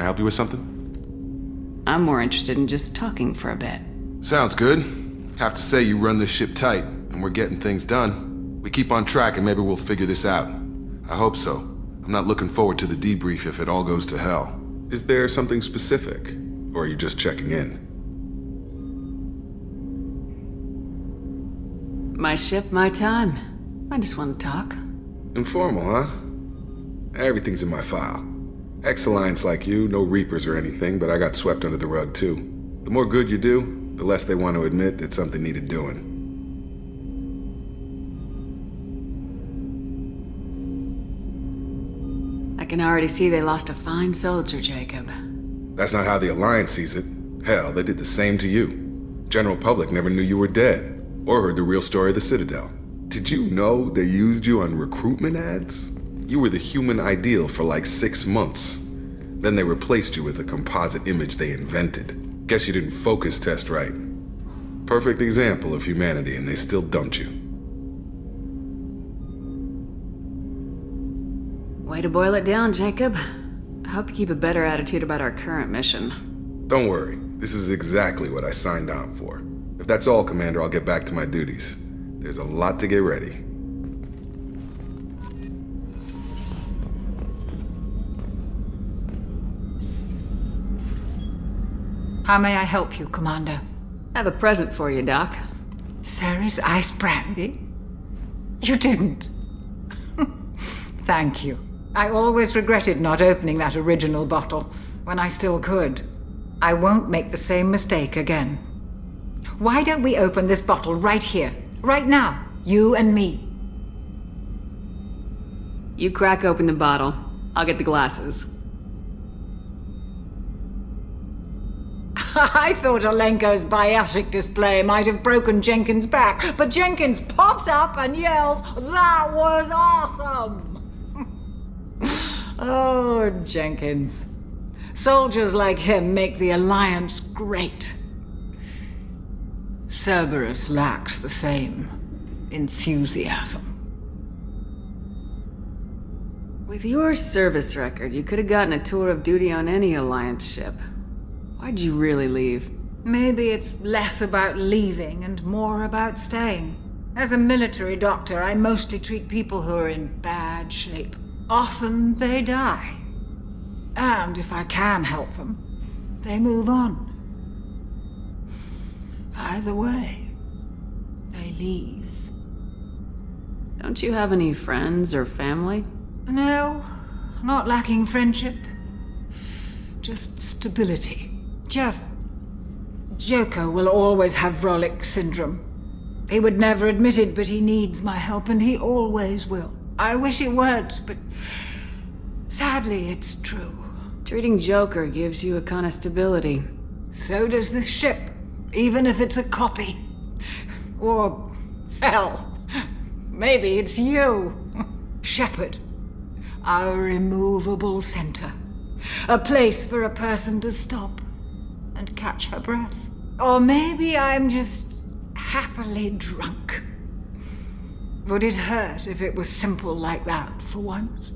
I help you with something? I'm more interested in just talking for a bit. Sounds good. Have to say you run this ship tight, and we're getting things done. We keep on track and maybe we'll figure this out. I hope so. I'm not looking forward to the debrief if it all goes to hell. Is there something specific? Or are you just checking in? My ship, my time. I just want to talk. Informal, huh? Everything's in my file. Ex-Alliance like you, no Reapers or anything, but I got swept under the rug too. The more good you do, the less they want to admit that something needed doing. I can already see they lost a fine soldier, Jacob. That's not how the Alliance sees it. Hell, they did the same to you. General public never knew you were dead, or heard the real story of the Citadel. Did you know they used you on recruitment ads? You were the human ideal for like 6 months. Then they replaced you with a composite image they invented. Guess you didn't focus test right. Perfect example of humanity, and they still dumped you. Way to boil it down, Jacob. I hope you keep a better attitude about our current mission. Don't worry, this is exactly what I signed on for. If that's all, Commander, I'll get back to my duties. There's a lot to get ready. How may I help you, Commander? I have a present for you, Doc. Sarah's ice brandy? You didn't. Thank you. I always regretted not opening that original bottle when I still could. I won't make the same mistake again. Why don't we open this bottle right here, right now, you and me? You crack open the bottle. I'll get the glasses. I thought Alenko's biotic display might have broken Jenkins' back, but Jenkins pops up and yells, "That was awesome!" Oh, Jenkins. Soldiers like him make the Alliance great. Cerberus lacks the same enthusiasm. With your service record, you could have gotten a tour of duty on any Alliance ship. Why'd you really leave? Maybe it's less about leaving and more about staying. As a military doctor, I mostly treat people who are in bad shape. Often they die. And if I can help them, they move on. Either way, they leave. Don't you have any friends or family? No, not lacking friendship. Just stability. Jeff, Joko will always have Vrolic syndrome. He would never admit it, but he needs my help, and he always will. I wish he weren't, but sadly it's true. Treating Joker gives you a kind of stability. So does this ship, even if it's a copy. Or, hell, maybe it's you. Shepard, our immovable center. A place for a person to stop and catch her breath. Or maybe I'm just happily drunk. Would it hurt if it was simple like that for once?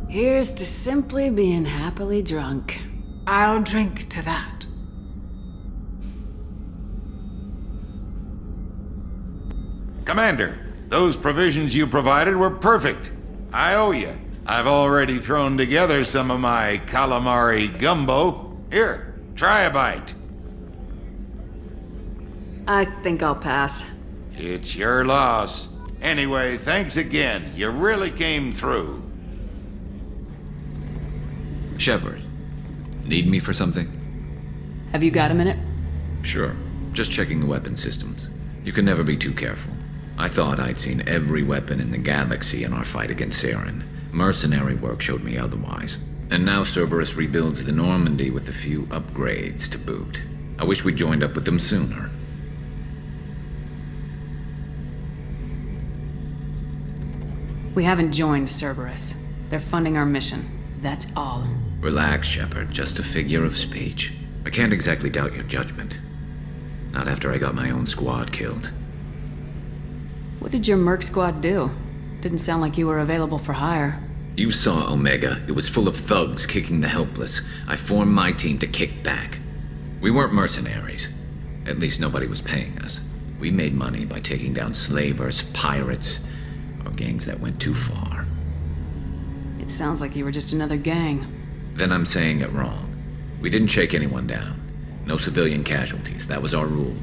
Here's to simply being happily drunk. I'll drink to that. Commander, those provisions you provided were perfect. I owe you. I've already thrown together some of my calamari gumbo. Here, try a bite. I think I'll pass. It's your loss. Anyway, thanks again. You really came through. Shepard, need me for something? Have you got a minute? Sure. Just checking the weapon systems. You can never be too careful. I thought I'd seen every weapon in the galaxy in our fight against Saren. Mercenary work showed me otherwise. And now Cerberus rebuilds the Normandy with a few upgrades to boot. I wish we'd joined up with them sooner. We haven't joined Cerberus. They're funding our mission. That's all. Relax, Shepard. Just a figure of speech. I can't exactly doubt your judgment. Not after I got my own squad killed. What did your merc squad do? Didn't sound like you were available for hire. You saw Omega. It was full of thugs kicking the helpless. I formed my team to kick back. We weren't mercenaries. At least nobody was paying us. We made money by taking down slavers, pirates, or gangs that went too far. It sounds like you were just another gang. Then I'm saying it wrong. We didn't shake anyone down. No civilian casualties. That was our rule.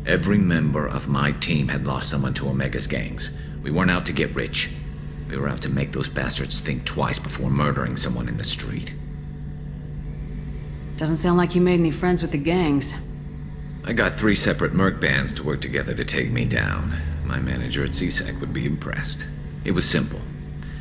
Every member of my team had lost someone to Omega's gangs. We weren't out to get rich. We were out to make those bastards think twice before murdering someone in the street. Doesn't sound like you made any friends with the gangs. I got 3 separate merc bands to work together to take me down. My manager at CSEC would be impressed. It was simple.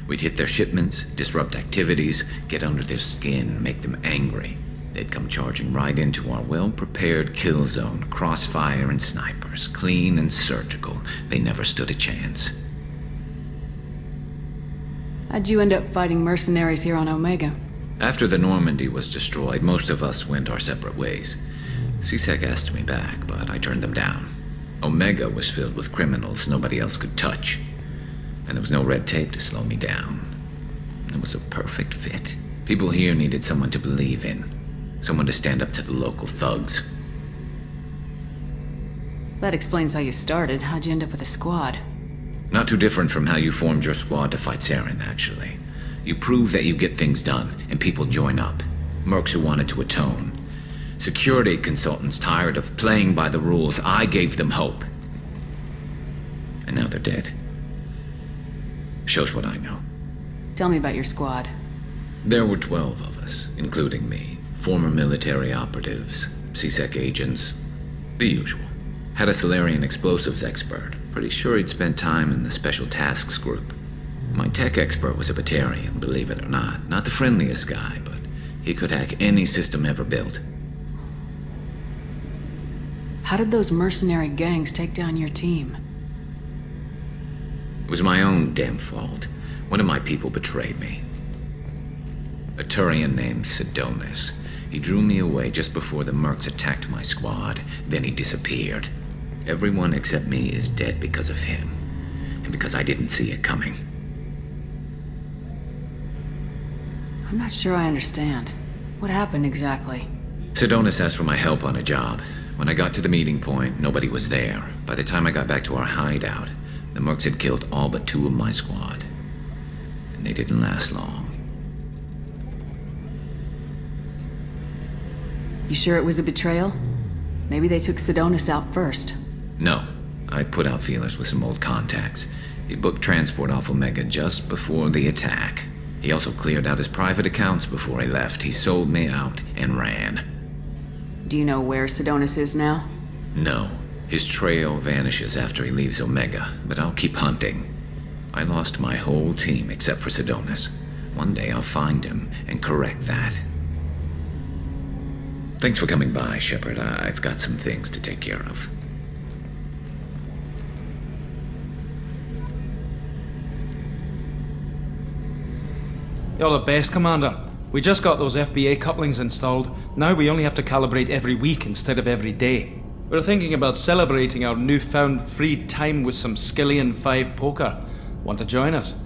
We'd hit their shipments, disrupt activities, get under their skin, make them angry. They'd come charging right into our well-prepared kill zone, crossfire and snipers, clean and surgical. They never stood a chance. How'd you end up fighting mercenaries here on Omega? After the Normandy was destroyed, most of us went our separate ways. CSEC asked me back, but I turned them down. Omega was filled with criminals nobody else could touch, and there was no red tape to slow me down. It was a perfect fit. People here needed someone to believe in, someone to stand up to the local thugs. That explains how you started. How'd you end up with a squad? Not too different from how you formed your squad to fight Saren, actually. You prove that you get things done, and people join up. Mercs who wanted to atone. Security consultants tired of playing by the rules. I gave them hope. And now they're dead. Shows what I know. Tell me about your squad. There were 12 of us, including me. Former military operatives, CSEC agents, the usual. Had a Solarian explosives expert. Pretty sure he'd spent time in the Special Tasks Group. My tech expert was a Batarian, believe it or not. Not the friendliest guy, but he could hack any system ever built. How did those mercenary gangs take down your team? It was my own damn fault. One of my people betrayed me. A Turian named Sidonis. He drew me away just before the mercs attacked my squad. Then he disappeared. Everyone except me is dead because of him. And because I didn't see it coming. I'm not sure I understand. What happened exactly? Sidonis asked for my help on a job. When I got to the meeting point, nobody was there. By the time I got back to our hideout, the mercs had killed all but 2 of my squad. And they didn't last long. You sure it was a betrayal? Maybe they took Sidonis out first. No. I put out feelers with some old contacts. He booked transport off Omega just before the attack. He also cleared out his private accounts before he left. He sold me out and ran. Do you know where Sidonis is now? No. His trail vanishes after he leaves Omega, but I'll keep hunting. I lost my whole team except for Sidonis. One day I'll find him and correct that. Thanks for coming by, Shepard. I've got some things to take care of. You're the best, Commander. We just got those FBA couplings installed. Now we only have to calibrate every week instead of every day. We're thinking about celebrating our newfound free time with some Skillian 5 poker. Want to join us?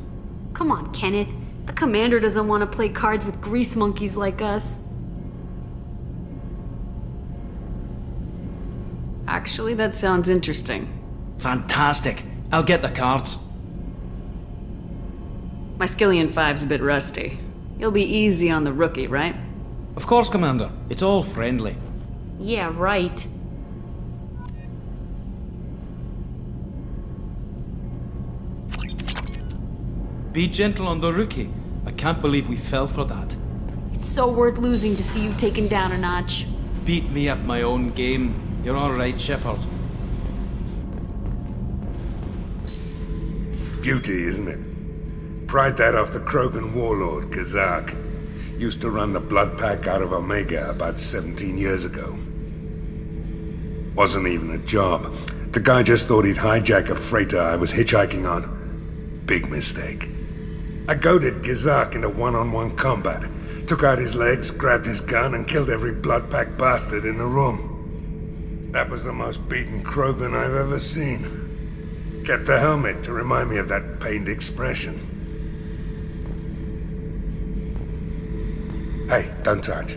Come on, Kenneth. The commander doesn't want to play cards with grease monkeys like us. Actually, that sounds interesting. Fantastic. I'll get the cards. My Skillian 5's a bit rusty. You'll be easy on the rookie, right? Of course, Commander. It's all friendly. Yeah, right. Be gentle on the rookie. I can't believe we fell for that. It's so worth losing to see you taken down a notch. Beat me at my own game. You're all right, Shepard. Beauty, isn't it? Pried that off the Krogan warlord, Gazak. Used to run the Blood Pack out of Omega about 17 years ago. Wasn't even a job. The guy just thought he'd hijack a freighter I was hitchhiking on. Big mistake. I goaded Gazak into one-on-one combat. Took out his legs, grabbed his gun, and killed every Blood Pack bastard in the room. That was the most beaten Krogan I've ever seen. Kept a helmet to remind me of that pained expression. Hey, don't touch.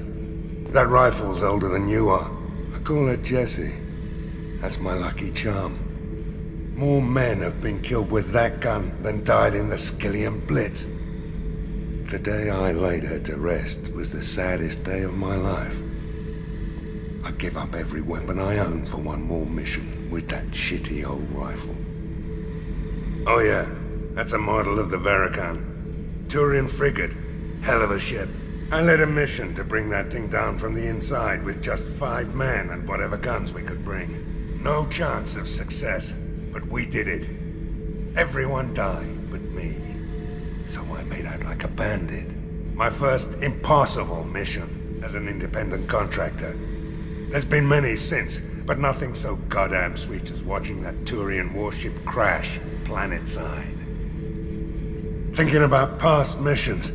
That rifle's older than you are. I call it Jesse. That's my lucky charm. More men have been killed with that gun than died in the Skillian Blitz. The day I laid her to rest was the saddest day of my life. I'd give up every weapon I own for one more mission with that shitty old rifle. Oh yeah, that's a model of the Verican. Turian frigate. Hell of a ship. I led a mission to bring that thing down from the inside with just 5 men and whatever guns we could bring. No chance of success, but we did it. Everyone died but me. So I made out like a bandit. My first impossible mission as an independent contractor. There's been many since, but nothing so goddamn sweet as watching that Turian warship crash planet-side. Thinking about past missions.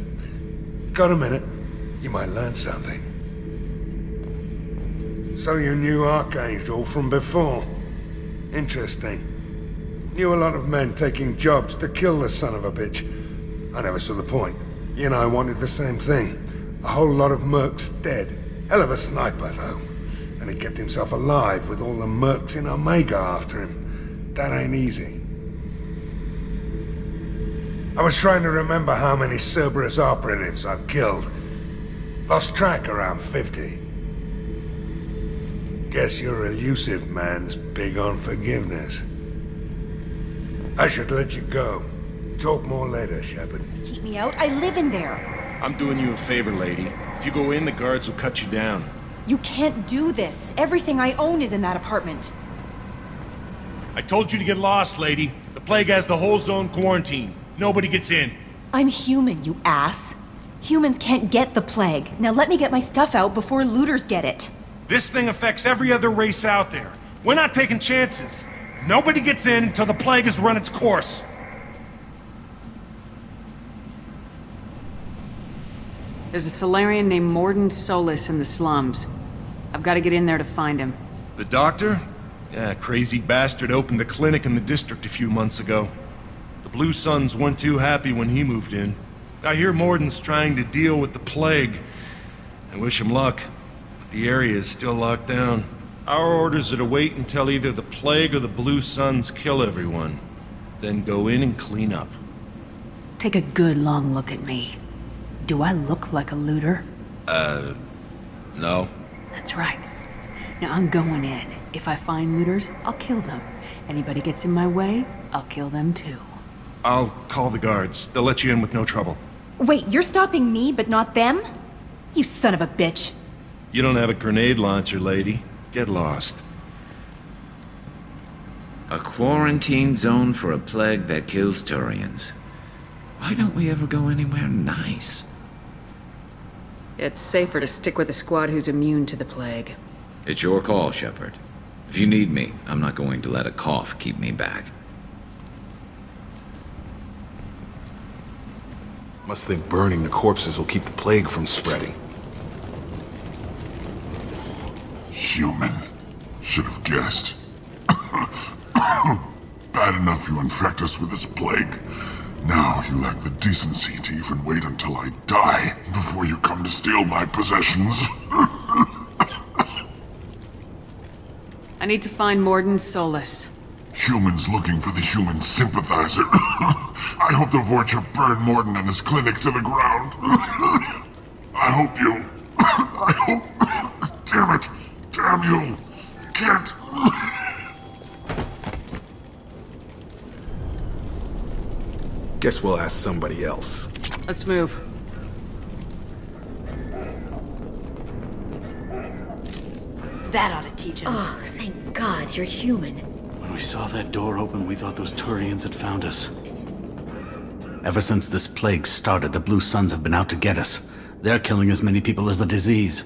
Got a minute? You might learn something. So you knew Archangel from before. Interesting. Knew a lot of men taking jobs to kill the son of a bitch. I never saw the point. You and I wanted the same thing. A whole lot of mercs dead. Hell of a sniper, though. And he kept himself alive with all the mercs in Omega after him. That ain't easy. I was trying to remember how many Cerberus operatives I've killed. Lost track around 50. Guess your elusive man's big on forgiveness. I should let you go. Talk more later, Shepard. Keep me out? I live in there. I'm doing you a favor, lady. If you go in, the guards will cut you down. You can't do this. Everything I own is in that apartment. I told you to get lost, lady. The plague has the whole zone quarantined. Nobody gets in. I'm human, you ass. Humans can't get the plague. Now let me get my stuff out before looters get it. This thing affects every other race out there. We're not taking chances. Nobody gets in until the plague has run its course. There's a Solarian named Mordin Solus in the slums. I've got to get in there to find him. The doctor? Yeah, crazy bastard opened a clinic in the district a few months ago. The Blue Suns weren't too happy when he moved in. I hear Mordin's trying to deal with the plague. I wish him luck, but the area is still locked down. Our orders are to wait until either the plague or the Blue Suns kill everyone. Then go in and clean up. Take a good long look at me. Do I look like a looter? No. That's right. Now I'm going in. If I find looters, I'll kill them. Anybody gets in my way, I'll kill them too. I'll call the guards. They'll let you in with no trouble. Wait, you're stopping me, but not them? You son of a bitch. You don't have a grenade launcher, lady. Get lost. A quarantine zone for a plague that kills Turians. Why don't we ever go anywhere nice? It's safer to stick with a squad who's immune to the plague. It's your call, Shepard. If you need me, I'm not going to let a cough keep me back. Must think burning the corpses will keep the plague from spreading. Human. Should have guessed. Bad enough you infect us with this plague. Now you lack the decency to even wait until I die before you come to steal my possessions. I need to find Mordin Solus. Humans looking for the human sympathizer. I hope the Vorcha burned Mordin and his clinic to the ground. I hope you... I hope... Damn it. Damn you. Can't... Guess we'll ask somebody else. Let's move. That ought to teach him. Oh, thank God you're human. When we saw that door open, we thought those Turians had found us. Ever since this plague started, the Blue Suns have been out to get us. They're killing as many people as the disease.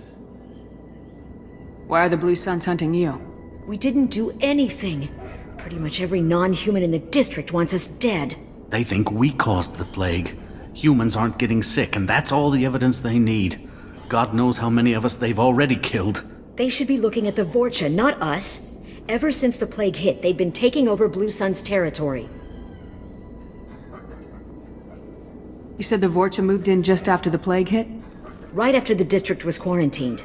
Why are the Blue Suns hunting you? We didn't do anything. Pretty much every non-human in the district wants us dead. They think we caused the plague. Humans aren't getting sick, and that's all the evidence they need. God knows how many of us they've already killed. They should be looking at the Vorcha, not us. Ever since the plague hit, they've been taking over Blue Sun's territory. You said the Vorcha moved in just after the plague hit? Right after the district was quarantined.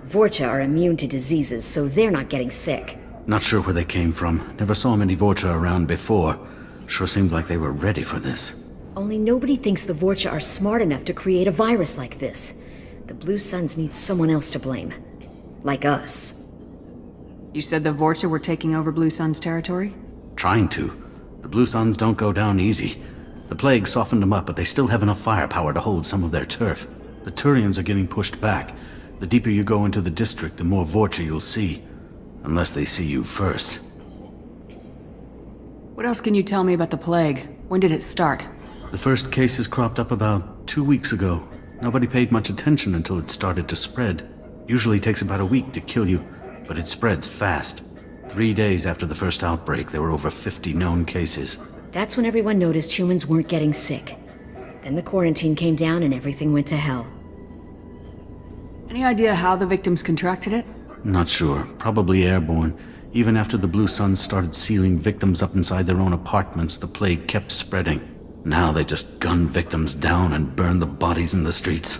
Vorcha are immune to diseases, so they're not getting sick. Not sure where they came from. Never saw many Vorcha around before. Sure seemed like they were ready for this. Only nobody thinks the Vorcha are smart enough to create a virus like this. The Blue Suns need someone else to blame. Like us. You said the Vorcha were taking over Blue Sun's territory? Trying to. The Blue Suns don't go down easy. The plague softened them up, but they still have enough firepower to hold some of their turf. The Turians are getting pushed back. The deeper you go into the district, the more Vorcha you'll see. Unless they see you first. What else can you tell me about the plague? When did it start? The first cases cropped up about 2 weeks ago. Nobody paid much attention until it started to spread. Usually takes about a week to kill you, but it spreads fast. 3 days after the first outbreak, there were over 50 known cases. That's when everyone noticed humans weren't getting sick. Then the quarantine came down and everything went to hell. Any idea how the victims contracted it? Not sure. Probably airborne. Even after the Blue Suns started sealing victims up inside their own apartments, the plague kept spreading. Now they just gun victims down and burn the bodies in the streets.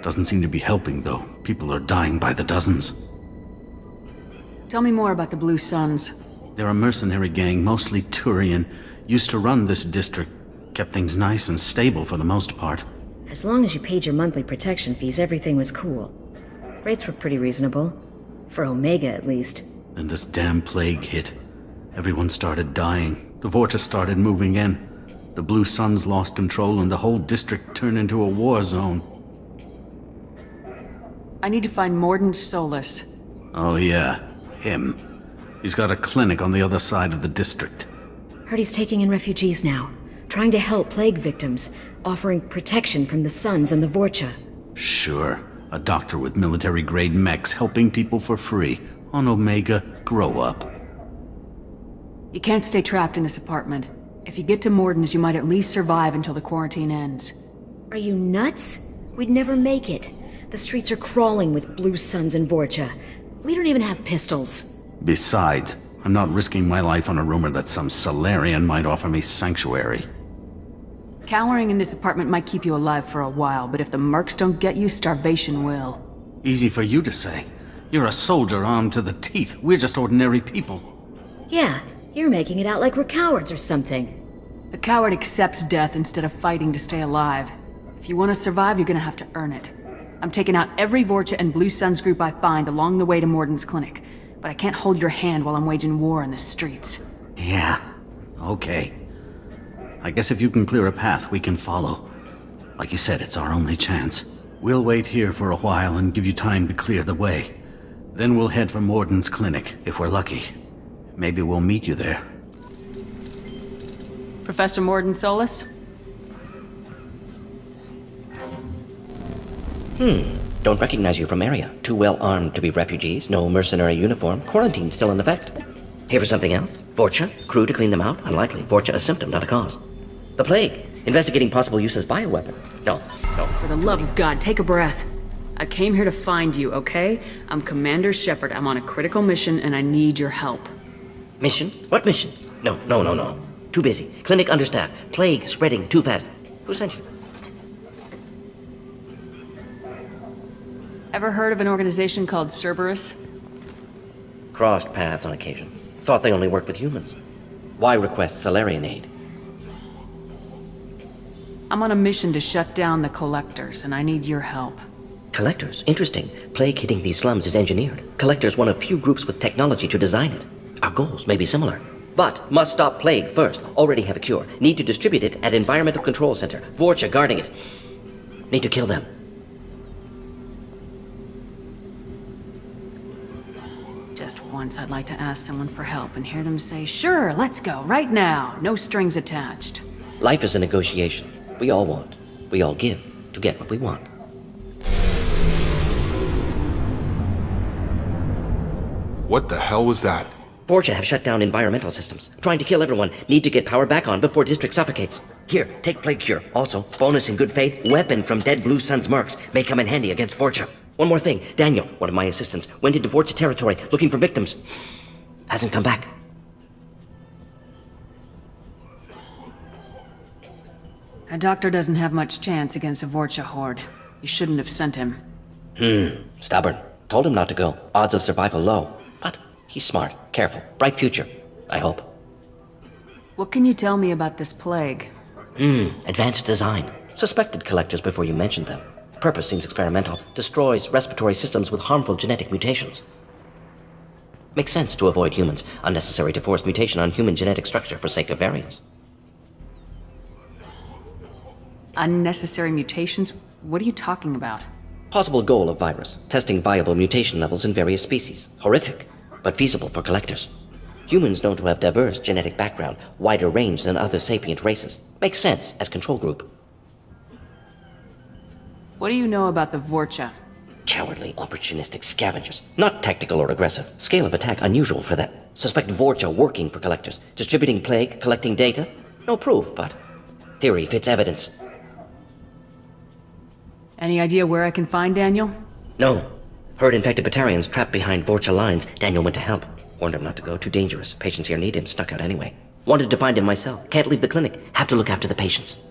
Doesn't seem to be helping, though. People are dying by the dozens. Tell me more about the Blue Suns. They're a mercenary gang, mostly Turian. Used to run this district. Kept things nice and stable for the most part. As long as you paid your monthly protection fees, everything was cool. Rates were pretty reasonable. For Omega, at least. Then this damn plague hit. Everyone started dying. The Vorcha started moving in. The Blue Suns lost control and the whole district turned into a war zone. I need to find Morden Solus. Oh yeah, him. He's got a clinic on the other side of the district. Heard he's taking in refugees now. Trying to help plague victims. Offering protection from the Suns and the Vorcha. Sure. A doctor with military-grade mechs helping people for free. On Omega, grow up. You can't stay trapped in this apartment. If you get to Morden's, you might at least survive until the quarantine ends. Are you nuts? We'd never make it. The streets are crawling with Blue Suns and Vorcha. We don't even have pistols. Besides, I'm not risking my life on a rumor that some Salarian might offer me sanctuary. Cowering in this apartment might keep you alive for a while, but if the mercs don't get you, starvation will. Easy for you to say. You're a soldier armed to the teeth. We're just ordinary people. Yeah, you're making it out like we're cowards or something. A coward accepts death instead of fighting to stay alive. If you want to survive, you're gonna have to earn it. I'm taking out every Vorcha and Blue Suns group I find along the way to Morden's clinic, but I can't hold your hand while I'm waging war in the streets. Yeah, okay. I guess if you can clear a path, we can follow. Like you said, it's our only chance. We'll wait here for a while and give you time to clear the way. Then we'll head for Morden's clinic, if we're lucky. Maybe we'll meet you there. Professor Morden Solus? Don't recognize you from area. Too well armed to be refugees, no mercenary uniform, quarantine still in effect. Here for something else? Vorcha? Crew to clean them out? Unlikely. Vorcha a symptom, not a cause. The plague. Investigating possible use as bioweapon. No. For the love of God, take a breath. I came here to find you, okay? I'm Commander Shepard. I'm on a critical mission and I need your help. Mission? What mission? No. Too busy. Clinic understaffed. Plague spreading too fast. Who sent you? Ever heard of an organization called Cerberus? Crossed paths on occasion. Thought they only worked with humans. Why request Salarian aid? I'm on a mission to shut down the Collectors, and I need your help. Collectors? Interesting. Plague hitting these slums is engineered. Collectors one of few groups with technology to design it. Our goals may be similar. But must stop plague first. Already have a cure. Need to distribute it at Environmental Control Center. Vorcha guarding it. Need to kill them. Just once I'd like to ask someone for help and hear them say, sure, let's go, right now. No strings attached. Life is a negotiation. We all want. We all give to get what we want. What the hell was that? Vorcha have shut down environmental systems. Trying to kill everyone. Need to get power back on before district suffocates. Here, take plague cure. Also, bonus in good faith, weapon from dead Blue Suns mercs may come in handy against Vorcha. One more thing. Daniel, one of my assistants, went into Vorcha territory looking for victims. Hasn't come back. A doctor doesn't have much chance against a Vorcha horde. You shouldn't have sent him. Stubborn. Told him not to go. Odds of survival low. But he's smart, careful, bright future. I hope. What can you tell me about this plague? Advanced design. Suspected collectors before you mentioned them. Purpose seems experimental. Destroys respiratory systems with harmful genetic mutations. Makes sense to avoid humans. Unnecessary to force mutation on human genetic structure for sake of variance. Unnecessary mutations? What are you talking about? Possible goal of virus. Testing viable mutation levels in various species. Horrific, but feasible for collectors. Humans known to have diverse genetic background, wider range than other sapient races. Makes sense as control group. What do you know about the Vorcha? Cowardly, opportunistic scavengers. Not tactical or aggressive. Scale of attack unusual for them. Suspect Vorcha working for collectors. Distributing plague, collecting data. No proof, but theory fits evidence. Any idea where I can find Daniel? No. Heard infected Batarians trapped behind Vorcha lines. Daniel went to help. Warned him not to go. Too dangerous. Patients here need him. Snuck out anyway. Wanted to find him myself. Can't leave the clinic. Have to look after the patients.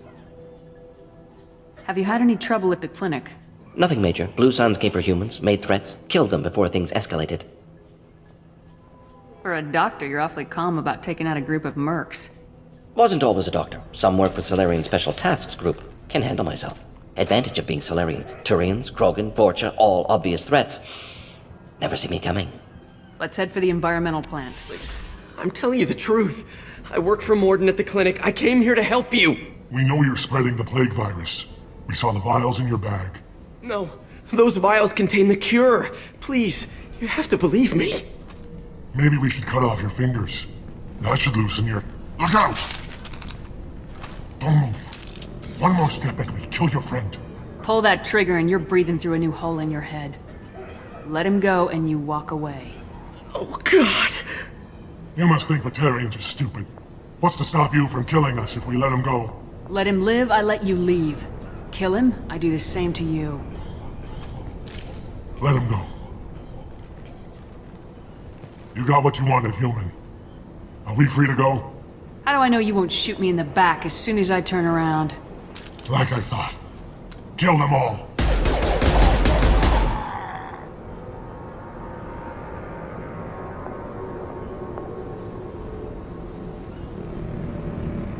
Have you had any trouble at the clinic? Nothing major. Blue Suns came for humans, made threats, killed them before things escalated. For a doctor, you're awfully calm about taking out a group of mercs. Wasn't always a doctor. Some work with Solarian Special Tasks Group. Can handle myself. Advantage of being Solarian. Turians, Krogan, Vorcha, all obvious threats. Never see me coming. Let's head for the environmental plant. I'm telling you the truth. I work for Morden at the clinic. I came here to help you. We know you're spreading the plague virus. We saw the vials in your bag. No, those vials contain the cure. Please, you have to believe me. Maybe we should cut off your fingers. That should loosen your... Look out! Don't move. One more step and we kill your friend. Pull that trigger and you're breathing through a new hole in your head. Let him go and you walk away. Oh, God. You must think Batarians are stupid. What's to stop you from killing us if we let him go? Let him live, I let you leave. Kill him, I do the same to you. Let him go. You got what you wanted, human. Are we free to go? How do I know you won't shoot me in the back as soon as I turn around? Like I thought. Kill them all.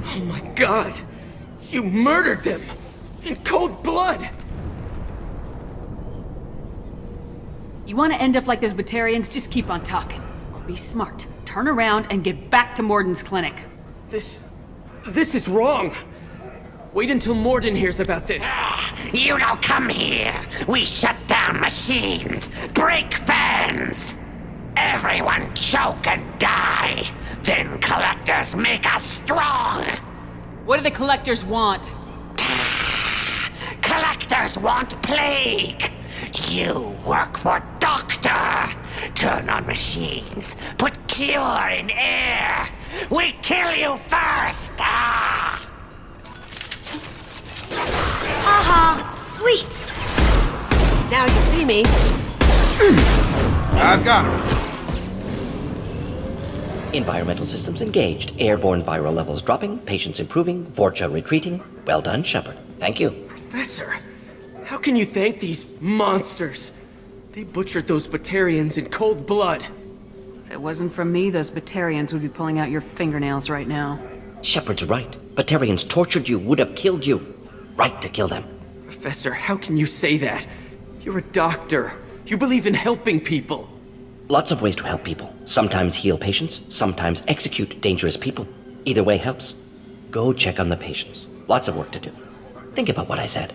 Oh my God. You murdered them. In cold blood. You want to end up like those Batarians? Just keep on talking. Or be smart. Turn around and get back to Morden's clinic. This is wrong. Wait until Morden hears about this. You don't come here. We shut down machines, break fans. Everyone choke and die. Then collectors make us strong. What do the collectors want? Collectors want plague. You work for Doctor. Turn on machines. Put cure in air. We kill you first. Sweet. Now you see me. I've got him. Environmental systems engaged. Airborne viral levels dropping. Patients improving. Vorcha retreating. Well done, Shepard. Thank you. Professor, how can you thank these monsters? They butchered those Batarians in cold blood. If it wasn't for me, those Batarians would be pulling out your fingernails right now. Shepard's right. Batarians tortured you, would have killed you. Right to kill them. Professor, how can you say that? You're a doctor. You believe in helping people. Lots of ways to help people. Sometimes heal patients, sometimes execute dangerous people. Either way helps. Go check on the patients. Lots of work to do. Think about what I said.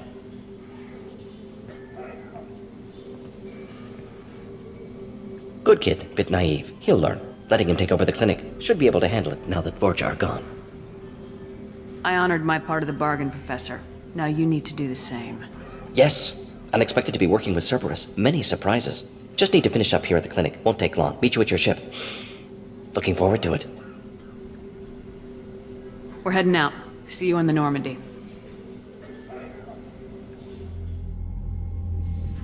Good kid, bit naive. He'll learn. Letting him take over the clinic. Should be able to handle it now that Vorcha are gone. I honored my part of the bargain, Professor. Now you need to do the same. Yes. Unexpected to be working with Cerberus. Many surprises. Just need to finish up here at the clinic. Won't take long. Meet you at your ship. Looking forward to it. We're heading out. See you on the Normandy.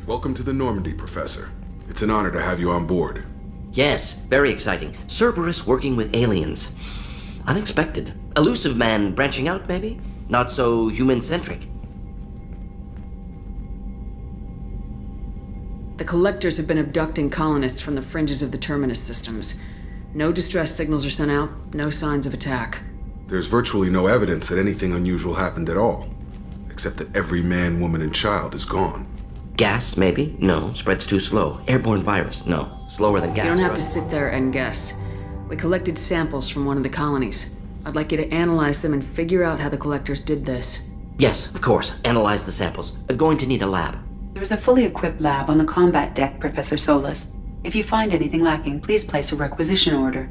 Welcome to the Normandy, Professor. It's an honor to have you on board. Yes, very exciting. Cerberus working with aliens. Unexpected. Elusive man branching out, maybe? Not so human-centric. The Collectors have been abducting colonists from the fringes of the Terminus systems. No distress signals are sent out, no signs of attack. There's virtually no evidence that anything unusual happened at all, except that every man, woman, and child is gone. Gas, maybe? No. Spreads too slow. Airborne virus? No. Slower than gas. You don't have to sit there and guess. We collected samples from one of the colonies. I'd like you to analyze them and figure out how the Collectors did this. Yes, of course. Analyze the samples. Going to need a lab. There's a fully equipped lab on the combat deck, Professor Solis. If you find anything lacking, please place a requisition order.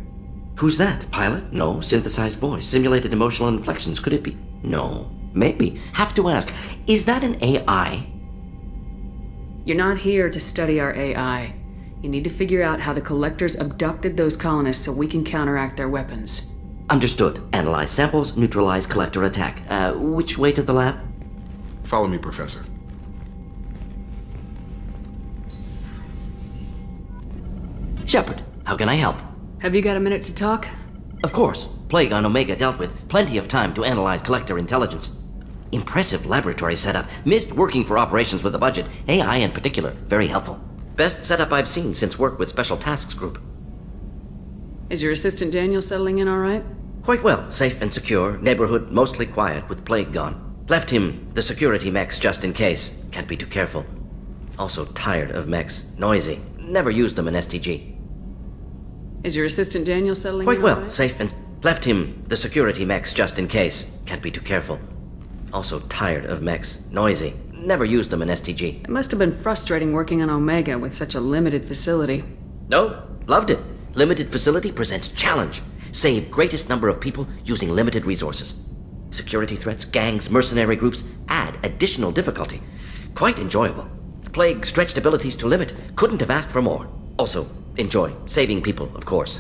Who's that? Pilot? No. Synthesized voice. Simulated emotional inflections. Could it be? No. Maybe. Have to ask. Is that an AI? You're not here to study our AI. You need to figure out how the Collectors abducted those colonists so we can counteract their weapons. Understood. Analyze samples, neutralize Collector attack. Which way to the lab? Follow me, Professor. Shepard, how can I help? Have you got a minute to talk? Of course. Plague on Omega dealt with. Plenty of time to analyze Collector intelligence. Impressive laboratory setup. Missed working for operations with a budget. AI in particular. Very helpful. Best setup I've seen since work with Special Tasks Group. Is your assistant Daniel settling in all right? Quite well. Safe and secure. Neighborhood mostly quiet with Plague gone. Left him the security mechs just in case. Can't be too careful. Also tired of mechs. Noisy. Never used them in STG. Is your assistant Daniel settling Quite in well. all right? Safe and... Left him the security mechs just in case. Can't be too careful. Also tired of mechs. Noisy. Never used them in STG. It must have been frustrating working on Omega with such a limited facility. No. Loved it. Limited facility presents challenge. Save greatest number of people using limited resources. Security threats, gangs, mercenary groups add additional difficulty. Quite enjoyable. Plague stretched abilities to limit. Couldn't have asked for more. Also, enjoy. Saving people, of course.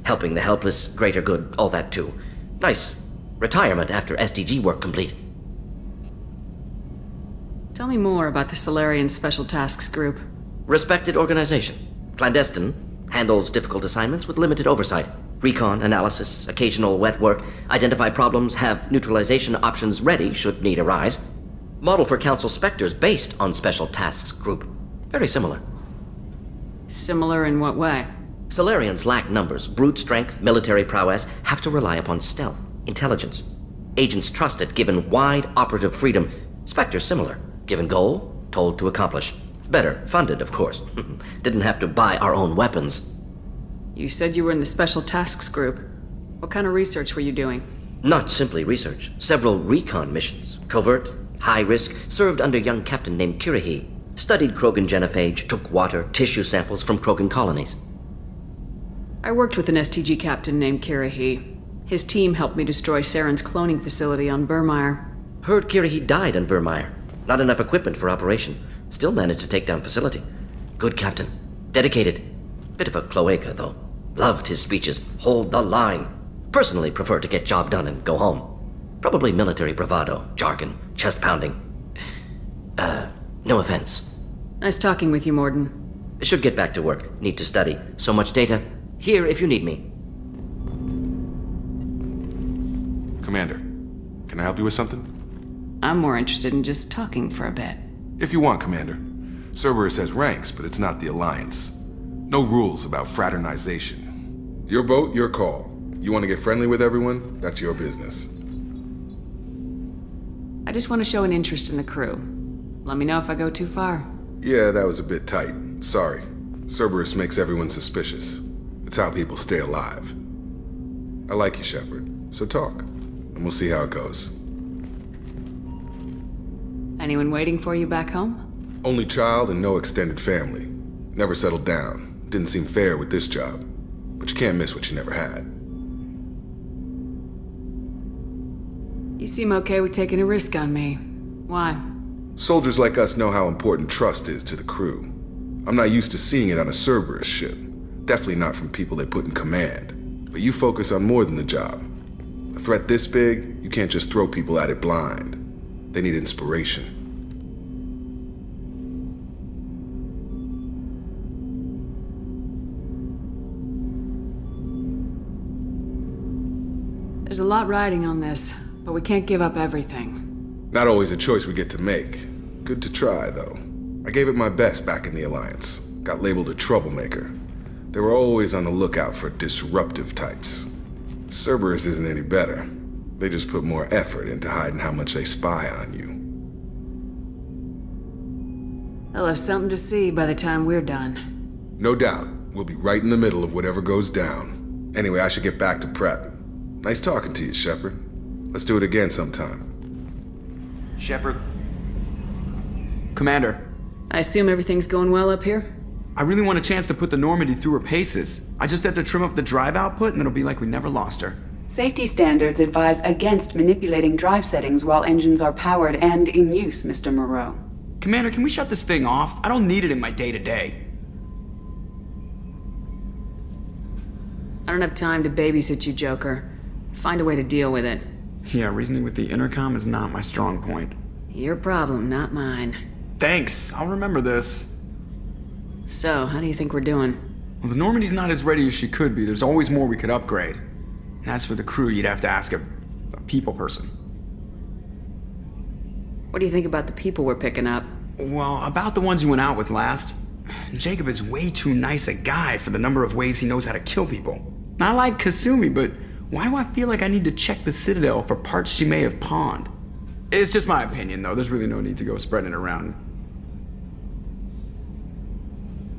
Helping the helpless, greater good, all that too. Nice. Retirement after SDG work complete. Tell me more about the Solarian Special Tasks Group. Respected organization. Clandestine. Handles difficult assignments with limited oversight. Recon, analysis, occasional wet work. Identify problems, have neutralization options ready should need arise. Model for Council Spectres based on Special Tasks Group. Very similar. Similar in what way? Solarians lack numbers, brute strength, military prowess, have to rely upon stealth, intelligence. Agents trusted, given wide operative freedom. Spectres similar, given goal, told to accomplish. Better, funded, of course. Didn't have to buy our own weapons. You said you were in the Special Tasks Group. What kind of research were you doing? Not simply research. Several recon missions. Covert, high risk, served under young captain named Kirahi. Studied Krogan genophage, took water, tissue samples from Krogan colonies. I worked with an STG captain named Kirahi. His team helped me destroy Saren's cloning facility on Vermeer. Heard Kirahi died on Vermeer. Not enough equipment for operation. Still managed to take down facility. Good captain. Dedicated. Bit of a cloaca, though. Loved his speeches. Hold the line. Personally prefer to get job done and go home. Probably military bravado, jargon, chest pounding. No offense. Nice talking with you, Morden. Should get back to work. Need to study. So much data. Here if you need me. Commander, can I help you with something? I'm more interested in just talking for a bit. If you want, Commander. Cerberus has ranks, but it's not the Alliance. No rules about fraternization. Your boat, your call. You want to get friendly with everyone? That's your business. I just want to show an interest in the crew. Let me know if I go too far. Yeah, that was a bit tight. Sorry. Cerberus makes everyone suspicious. It's how people stay alive. I like you, Shepard. So talk, and we'll see how it goes. Anyone waiting for you back home? Only child and no extended family. Never settled down. Didn't seem fair with this job. But you can't miss what you never had. You seem okay with taking a risk on me. Why? Soldiers like us know how important trust is to the crew. I'm not used to seeing it on a Cerberus ship. Definitely not from people they put in command. But you focus on more than the job. A threat this big, you can't just throw people at it blind. They need inspiration. There's a lot riding on this, but we can't give up everything. Not always a choice we get to make. Good to try, though. I gave it my best back in the Alliance. Got labeled a troublemaker. They were always on the lookout for disruptive types. Cerberus isn't any better. They just put more effort into hiding how much they spy on you. They'll have something to see by the time we're done. No doubt. We'll be right in the middle of whatever goes down. Anyway, I should get back to prep. Nice talking to you, Shepard. Let's do it again sometime. Shepard. Commander. I assume everything's going well up here? I really want a chance to put the Normandy through her paces. I just have to trim up the drive output and it'll be like we never lost her. Safety standards advise against manipulating drive settings while engines are powered and in use, Mr. Moreau. Commander, can we shut this thing off? I don't need it in my day-to-day. I don't have time to babysit you, Joker. Find a way to deal with it. Yeah, reasoning with the intercom is not my strong point. Your problem, not mine. Thanks, I'll remember this. So, how do you think we're doing? Well, the Normandy's not as ready as she could be. There's always more we could upgrade. And as for the crew, you'd have to ask a people person. What do you think about the people we're picking up? Well, about the ones you went out with last. Jacob is way too nice a guy for the number of ways he knows how to kill people. I like Kasumi, but why do I feel like I need to check the Citadel for parts she may have pawned? It's just my opinion, though. There's really no need to go spreading it around.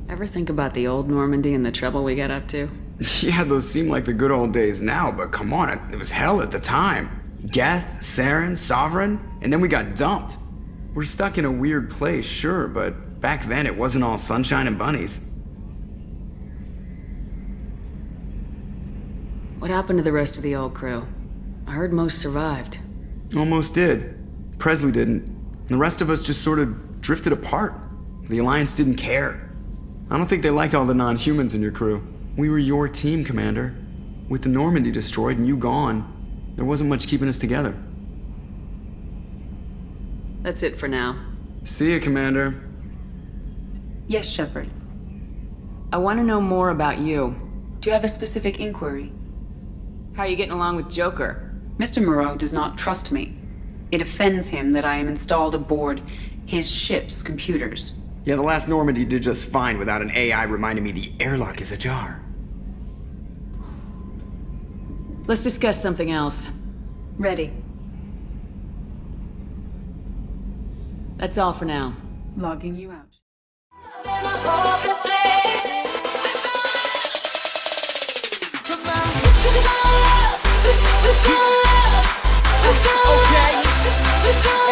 Ever think about the old Normandy and the trouble we got up to? Yeah, those seem like the good old days now, but come on, it was hell at the time. Geth, Saren, Sovereign, and then we got dumped. We're stuck in a weird place, sure, but back then it wasn't all sunshine and bunnies. What happened to the rest of the old crew? I heard most survived. Almost did. Presley didn't. The rest of us just sort of drifted apart. The Alliance didn't care. I don't think they liked all the non-humans in your crew. We were your team, Commander. With the Normandy destroyed and you gone, there wasn't much keeping us together. That's it for now. See you, Commander. Yes, Shepard. I want to know more about you. Do you have a specific inquiry? How are you getting along with Joker? Mr. Moreau does not trust me. It offends him that I am installed aboard his ship's computers. Yeah, the last Normandy did just fine without an AI reminding me the airlock is ajar. Let's discuss something else. Ready. That's all for now. Logging you out. Okay.